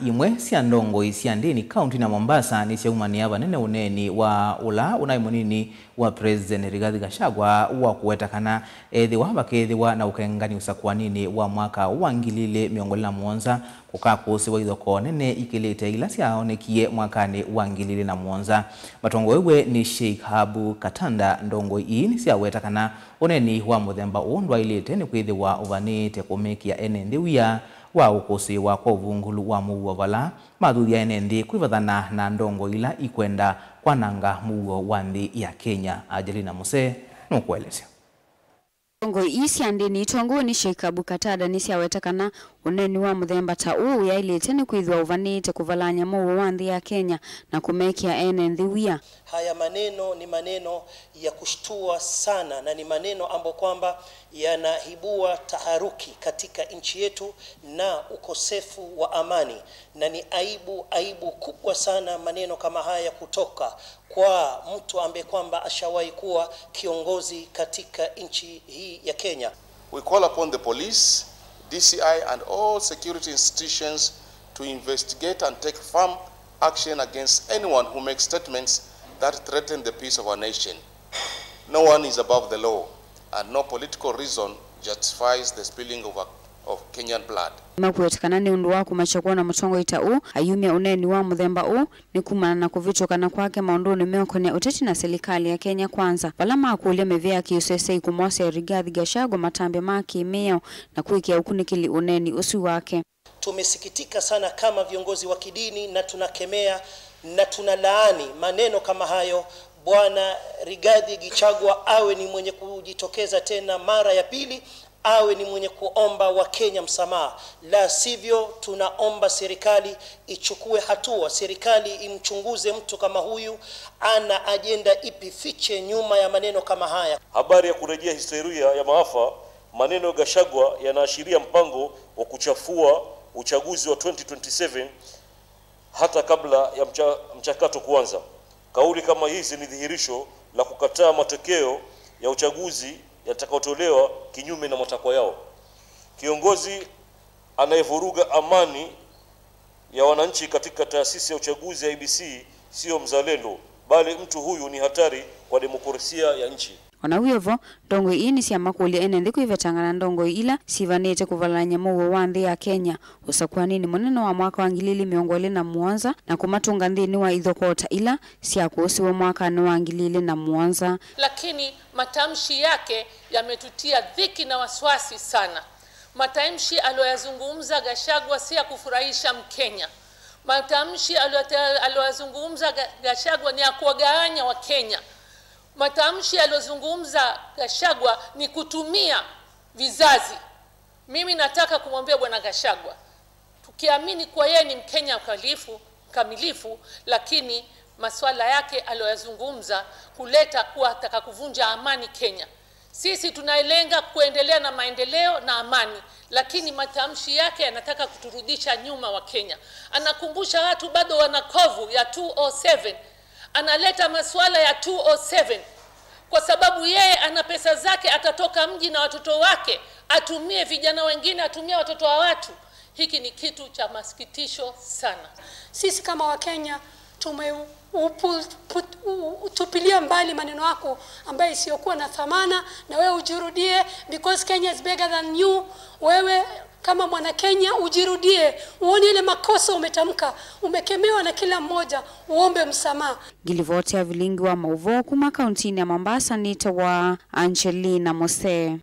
Imwe cia ndongo cia ndini kaunti na Mombasa ni ciaumania banene uneni wa ula unai munini wa President Rigathi Gachagua wa kuwetakana ethi wa bakethiwa na ukengani usakwanini wa mwaka wa 2017 kukakusiwa ithoko nene ikilite ila ciaonekie mwakani wa 2017. Matongo ewe ni Sheikh Habu Katanda. Ndongo ii ni ciawetakana uneni wa muthemba undwa ilite ni kwithiwa uvanite kumikia enende wia wa ukosi wa kwa uvungulu wa muwa vala mathuthia enende kwivathana na ndongo ila ikwenda kwa nanga muwa wa nthi ya Kenya. Angelina Muse nukuelezea. Ndongo cia ndini itongo ni Sheikh Habu Katanda ni ciawetakana uneni wa muthemba ta uu ya ilite ni kwithwa uvanite kuvalanya muwa wa nthi ya Kenya na kumekia enende wia. Haya maneno ni maneno ya kushtua sana na ni maneno ambayo kwamba yanaibua taharuki katika nchi yetu na ukosefu wa amani, na ni aibu kubwa sana maneno kama haya kutoka kwa mtu ambaye kwamba ashawahi kuwa kiongozi katika nchi hii ya Kenya. We call upon the police, DCI and all security institutions to investigate and take firm action against anyone who makes statements that threaten the peace of our nation. No one is above the law, and no political reason justifies the spilling of Kenyan blood. Makuwetakana ni undu wa kumachakua na mutongo ita uu ayumia uneni wa muthemba uu ni kumana na kuvitokana kwake maunduni meokonia uteti na serikali ya Kenya Kwanza. Vala makuulia mevea kiusesei kumwasa ya Rigathi Gachagua matambe maki meo na kuikia ukunikili uneni usi wake. Tumesikitika sana kama viongozi wa kidini na tunakemea na tunalaani maneno kama hayo. Bwana Rigathi Gachagua awe ni mwenye kujitokeza tena mara ya pili, awe ni mwenye kuomba wa Kenya msamaha. La sivyo tunaomba serikali ichukue hatua, serikali imchunguze mtu kama huyu, ana agenda ipi fiche nyuma ya maneno kama haya. Habari ya kurejea historia ya maafa, maneno ya Gachagua yanaashiria mpango wa kuchafua uchaguzi wa 2027 hata kabla ya mchakato kuanza. Kauli kama hizi ni dhihirisho la kukataa matokeo ya uchaguzi yatakayotolewa kinyume na matakwa yao. Kiongozi anayevuruga amani ya wananchi katika taasisi ya uchaguzi ya IEBC sio mzalendo, bali mtu huyu ni hatari kwa demokrasia ya nchi. Ona wiyovo, ndongo ii ni cia makuulia enende kuivetangana ndongo ila sivanite kuvalanya muwa wa nthi ya Kenya usakwanini munene wa mwaka wa 2017 na kumatunga nthini wa ithokota ila ciakuusiwa mwakani wa 2017. Lakini matamshi yake yametutia dhiki na wasiwasi sana. Matamshi aliyozungumza Gachagua si ya kufurahisha Mkenya. Matamshi aliyozungumza Gachagua ni ya kuwagawanya wa Kenya. Matamshi aliyozungumza Gachagua ni kutumia vizazi. Mimi nataka kumwambia Bwana Gachagua, tukiamini kwa yeye ni Mkenya kamilifu, lakini masuala yake aliyozungumza kuleta kuwa ataka kuvunja amani Kenya. Sisi tunalenga kuendelea na maendeleo na amani, lakini matamshi yake yanataka kuturudisha nyuma wa Kenya. Anakumbusha watu bado wana kovu ya 207. Analeta masuala ya 207 kwa sababu yeye ana pesa zake, atatoka mji na watoto wake, atumie vijana wengine, atumie watoto wa watu. Hiki ni kitu cha masikitisho sana. Sisi kama Wakenya tupilia mbali maneno yako ambayo isiyokuwa na thamana, na wewe ujirudie, because Kenya is bigger than you. Wewe kama mwana Kenya ujirudie, uone ile makosa umetamka, umekemewa na kila mmoja, uombe msamaha. Gilivote ya vilingi wa mauvo kuma kauntini ya Mombasa, nita wa Angelina Mose.